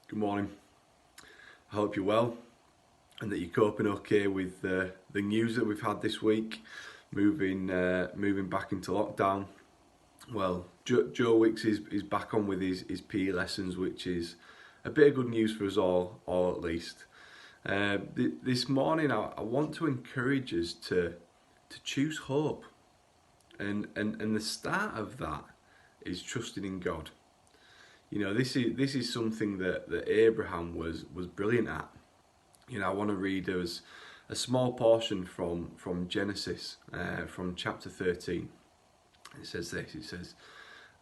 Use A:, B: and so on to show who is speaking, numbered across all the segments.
A: Good morning. I hope you're well and that you're coping okay with the news that we've had this week, moving back into lockdown. Well, Joe Wicks is back on with his PE lessons, which is a bit of good news for us all, or at least. This morning, I want to encourage us to choose hope, and the start of that is trusting in God. You know, this is something that Abraham was brilliant at. You know, I want to read us a small portion from Genesis, from chapter 13. It says this, it says,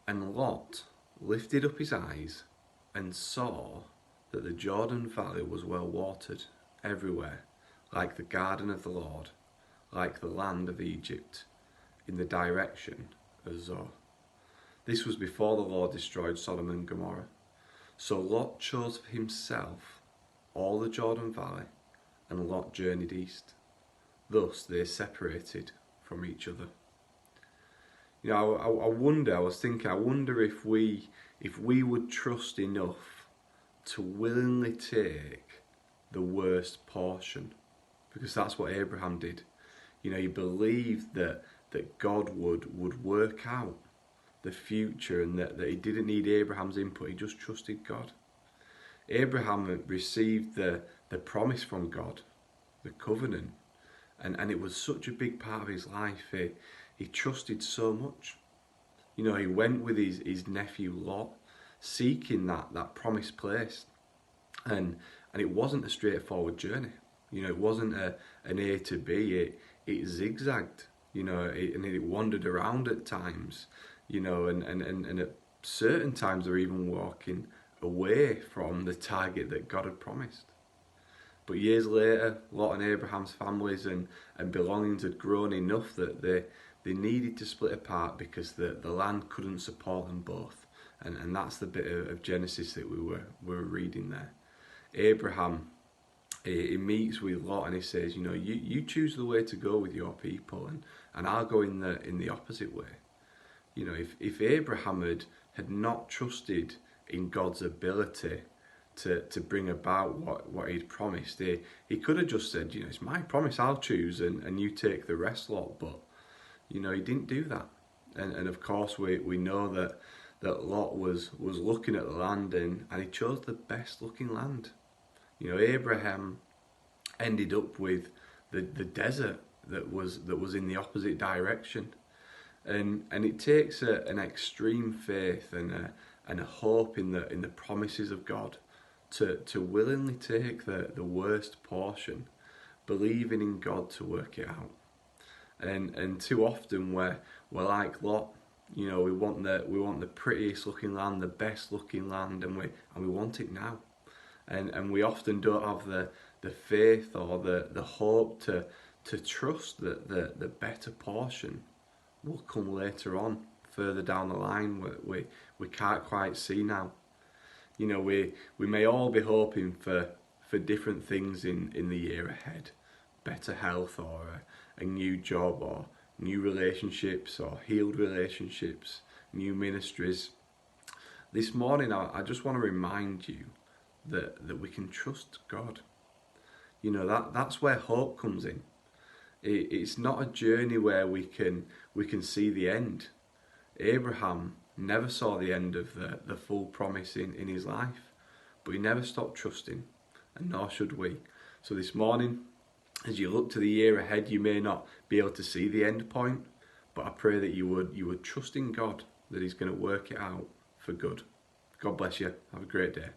A: "And Lot lifted up his eyes and saw that the Jordan Valley was well watered everywhere, like the garden of the Lord, like the land of Egypt, in the direction of Zoar." This was before the Lord destroyed Sodom and Gomorrah. So Lot chose for himself all the Jordan Valley, and Lot journeyed east. Thus they separated from each other. You know, I wonder if we would trust enough to willingly take the worst portion, because that's what Abraham did. You know, he believed that God would work out the future, and that he didn't need Abraham's input. He just trusted God. Abraham received the promise from God, the covenant, and it was such a big part of his life. He trusted so much. You know, he went with his nephew Lot, seeking that promised place, and it wasn't a straightforward journey. You know, it wasn't an A to B. It zigzagged. You know, and it wandered around at times. You know, and at certain times they're even walking away from the target that God had promised. But years later, Lot and Abraham's families and belongings had grown enough that they needed to split apart because the land couldn't support them both. And that's the bit of Genesis that we were reading there. Abraham, he meets with Lot and he says, you know, you choose the way to go with your people, and I'll go in the opposite way. You know, if Abraham had not trusted in God's ability to bring about what he'd promised, he could have just said, you know, it's my promise, I'll choose, and you take the rest, Lot. But, you know, he didn't do that. And of course we know that Lot was looking at the land, and he chose the best looking land. You know, Abraham ended up with the desert that was in the opposite direction. And it takes an extreme faith and a hope in the promises of God to willingly take the worst portion, believing in God to work it out. And too often we're like Lot. You know, we want the prettiest looking land, the best looking land, and we want it now. And we often don't have the faith or the hope to trust that the better portion will come later on, further down the line, we can't quite see now. You know, we may all be hoping for different things in the year ahead. Better health, or a new job, or new relationships, or healed relationships, new ministries. This morning I just want to remind you that we can trust God. You know, that's where hope comes in. It's not a journey where we can see the end. Abraham never saw the end of the full promise in his life, but he never stopped trusting, and nor should we. So this morning, as you look to the year ahead, you may not be able to see the end point, but I pray that you would trust in God, that he's going to work it out for good. God bless you. Have a great day.